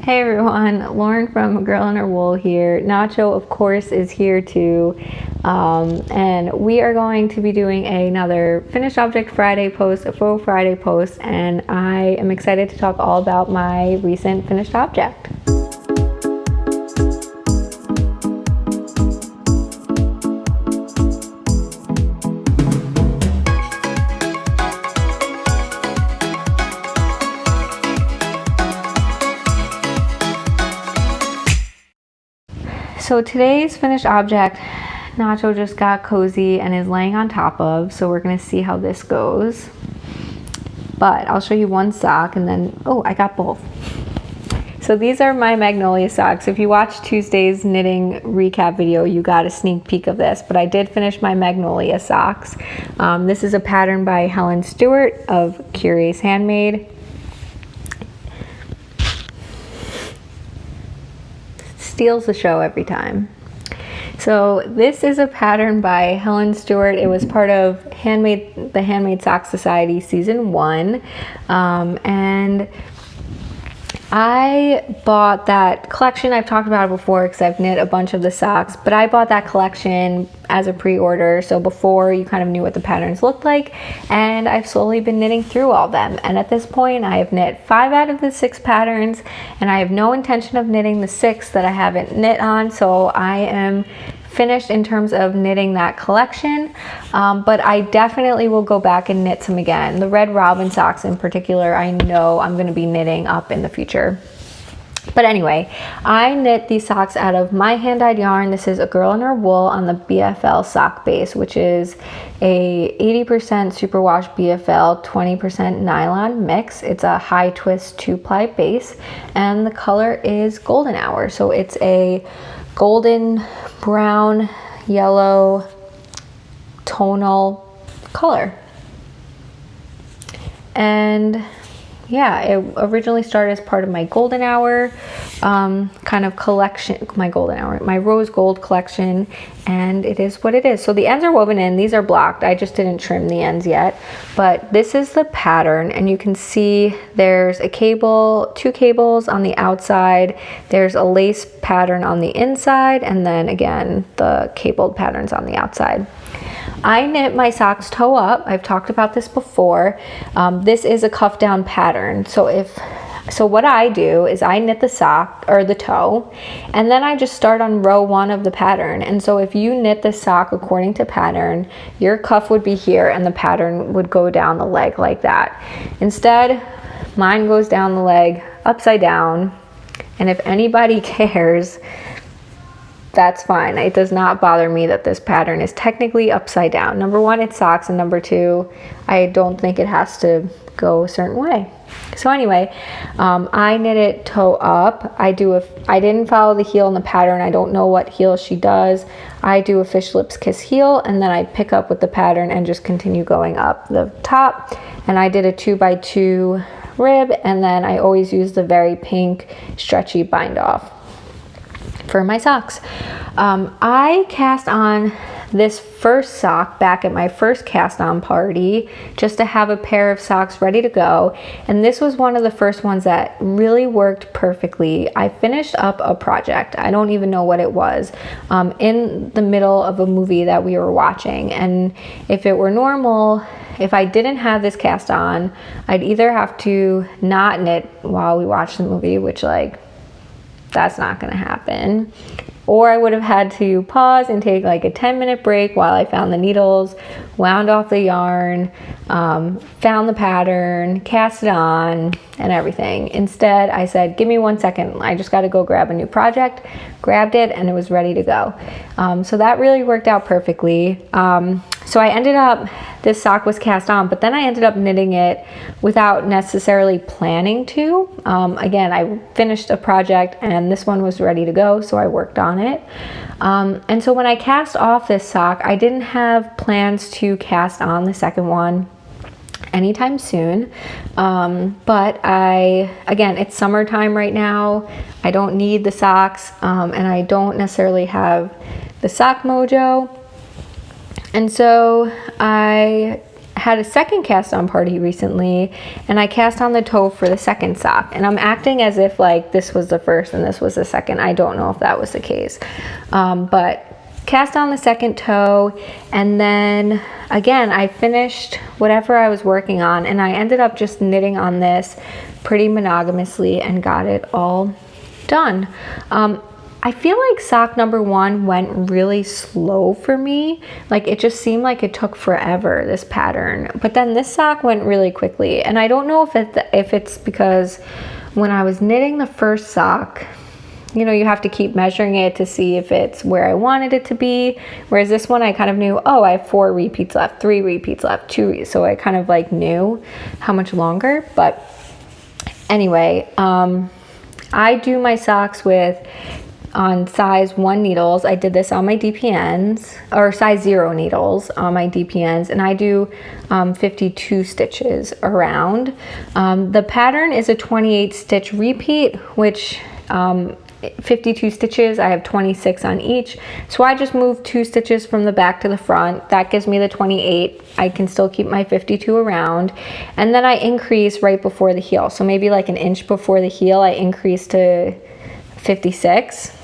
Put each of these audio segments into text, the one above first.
Hey everyone, Lauren from A Girl and Her Wool here. Nacho, of course, is here too. And we are going to be doing another Finished Object Friday post, a Faux Friday post, and I am excited to talk all about my recent finished object. So today's finished object, Nacho just got cozy and is laying on top of, so we're gonna see how this goes. But I'll show you one sock and then, oh, I got both. So these are my Magnolia socks. If you watched Tuesday's knitting recap video, you got a sneak peek of this, but I did finish my Magnolia socks. This is a pattern by Helen Stewart of Curious Handmade. Steals the show every time. So this is a pattern by Helen Stewart. It was part of the Handmade Sock Society season 1, and I bought that collection. I've talked about it before because I've knit a bunch of the socks, but I bought that collection as a pre-order, so before you kind of knew what the patterns looked like, and I've slowly been knitting through all of them, and at this point I have knit 5 out of the 6 patterns, and I have no intention of knitting the 6th that I haven't knit on, so I am finished in terms of knitting that collection, but I definitely will go back and knit some again. The Red Robin socks in particular, I know I'm going to be knitting up in the future. But anyway, I knit these socks out of my hand-dyed yarn. This is A Girl and Her Wool on the BFL sock base, which is a 80% superwash BFL, 20% nylon mix. It's a high twist 2-ply base, and the color is Golden Hour. So it's a golden brown yellow tonal color. And yeah, it originally started as part of my Golden Hour kind of collection, my rose gold collection, and it is what it is. So the ends are woven in, these are blocked, I just didn't trim the ends yet, but this is the pattern, and you can see there's a cable, 2 cables on the outside, there's a lace pattern on the inside, and then again the cabled patterns on the outside. I knit my socks toe up. I've talked about this before. This is a cuff down pattern. So what I do is I knit the sock or the toe, and then I just start on row 1 of the pattern. And so if you knit the sock according to pattern, your cuff would be here and the pattern would go down the leg like that. Instead, mine goes down the leg upside down. And if anybody cares, that's fine. It does not bother me that this pattern is technically upside down. Number 1, it's socks, and number 2, I don't think it has to go a certain way. So anyway, I knit it toe up. I didn't follow the heel in the pattern. I don't know what heel she does. I do a fish lips kiss heel, and then I pick up with the pattern and just continue going up the top. And I did a 2x2 rib, and then I always use the very pink stretchy bind off for my socks. I cast on this first sock back at my first cast on party just to have a pair of socks ready to go, and this was one of the first ones that really worked perfectly. I finished up a project, I don't even know what it was, in the middle of a movie that we were watching, and if it were normal, if I didn't have this cast on, I'd either have to not knit while we watched the movie, which that's not gonna happen, or I would have had to pause and take like a 10-minute break while I found the needles, wound off the yarn, found the pattern, cast it on, and everything. Instead, I said, give me 1 second, I just gotta go grab a new project, grabbed it, and it was ready to go. So that really worked out perfectly. So I ended up, this sock was cast on, but then I ended up knitting it without necessarily planning to. Again, I finished a project and this one was ready to go, so I worked on it. And so when I cast off this sock, I didn't have plans to cast on the second one anytime soon, but again, it's summertime right now. I don't need the socks, and I don't necessarily have the sock mojo. And so I had a second cast on party recently, and I cast on the toe for the second sock, and I'm acting as if like this was the first and this was the second. I don't know if that was the case, but cast on the second toe, and then again I finished whatever I was working on, and I ended up just knitting on this pretty monogamously and got it all done. I feel like sock number 1 went really slow for me. Like it just seemed like it took forever, this pattern. But then this sock went really quickly. And I don't know if it's because when I was knitting the first sock, you know, you have to keep measuring it to see if it's where I wanted it to be. Whereas this one, I kind of knew, oh, I have 4 repeats left, 3 repeats left, 2. So I kind of like knew how much longer. But anyway, I do my socks on size 1 needles. I did this on my DPNs, or size 0 needles on my DPNs, and I do 52 stitches around. The pattern is a 28 stitch repeat, which 52 stitches, I have 26 on each. So I just move 2 stitches from the back to the front. That gives me the 28. I can still keep my 52 around. And then I increase right before the heel. So maybe like an inch before the heel, I increase to 56.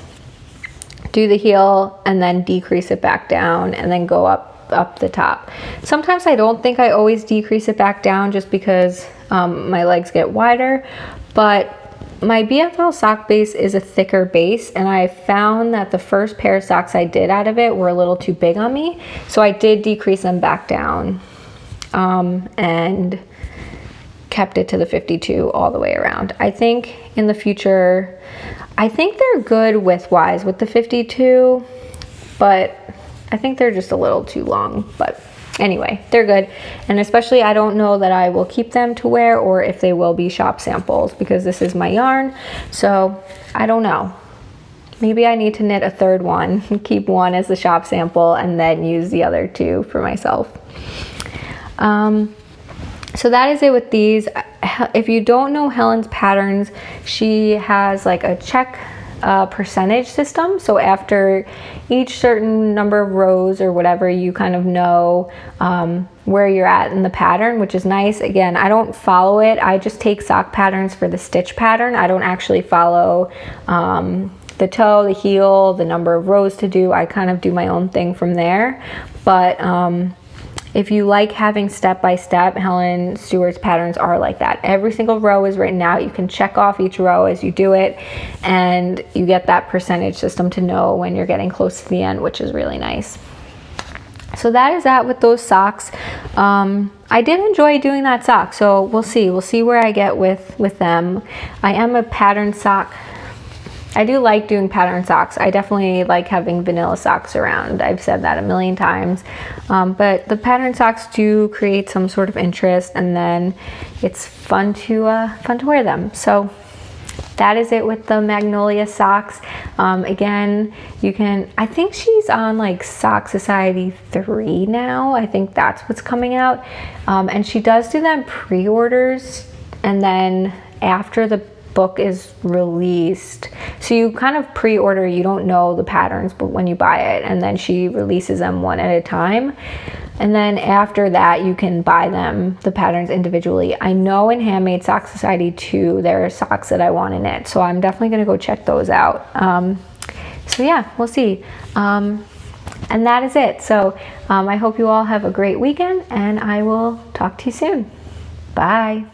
Do the heel and then decrease it back down, and then go up the top. Sometimes I don't think I always decrease it back down just because my legs get wider, but my BFL sock base is a thicker base, and I found that the first pair of socks I did out of it were a little too big on me, so I did decrease them back down and kept it to the 52 all the way around. I think in the future, I think they're good width-wise with the 52, but I think they're just a little too long. But anyway, they're good. And especially, I don't know that I will keep them to wear or if they will be shop samples, because this is my yarn. So I don't know. Maybe I need to knit a third one, keep one as the shop sample, and then use the other 2 for myself. So that is it with these. If you don't know Helen's patterns, she has like a check percentage system. So after each certain number of rows or whatever, you kind of know where you're at in the pattern, which is nice. Again, I don't follow it. I just take sock patterns for the stitch pattern. I don't actually follow the toe, the heel, the number of rows to do. I kind of do my own thing from there. But if you like having step-by-step, Helen Stewart's patterns are like that. Every single row is written out. You can check off each row as you do it, and you get that percentage system to know when you're getting close to the end, which is really nice. So that is that with those socks. I did enjoy doing that sock, so we'll see where I get with them. I am a pattern sock. I do like doing pattern socks. I definitely like having vanilla socks around. I've said that a million times. But the pattern socks do create some sort of interest, and then it's fun to wear them. So that is it with the Magnolia Socks. Again, you can, I think she's on like Sock Society 3 now. I think that's what's coming out. And she does do them pre-orders, and then after the book is released, so you kind of pre-order, you don't know the patterns but when you buy it, and then she releases them one at a time, and then after that you can buy them, the patterns, individually. I know in Handmade Sock Society too, there are socks that I want to knit, so I'm definitely going to go check those out. So yeah, we'll see. And that is it. So I hope you all have a great weekend, and I will talk to you soon. Bye.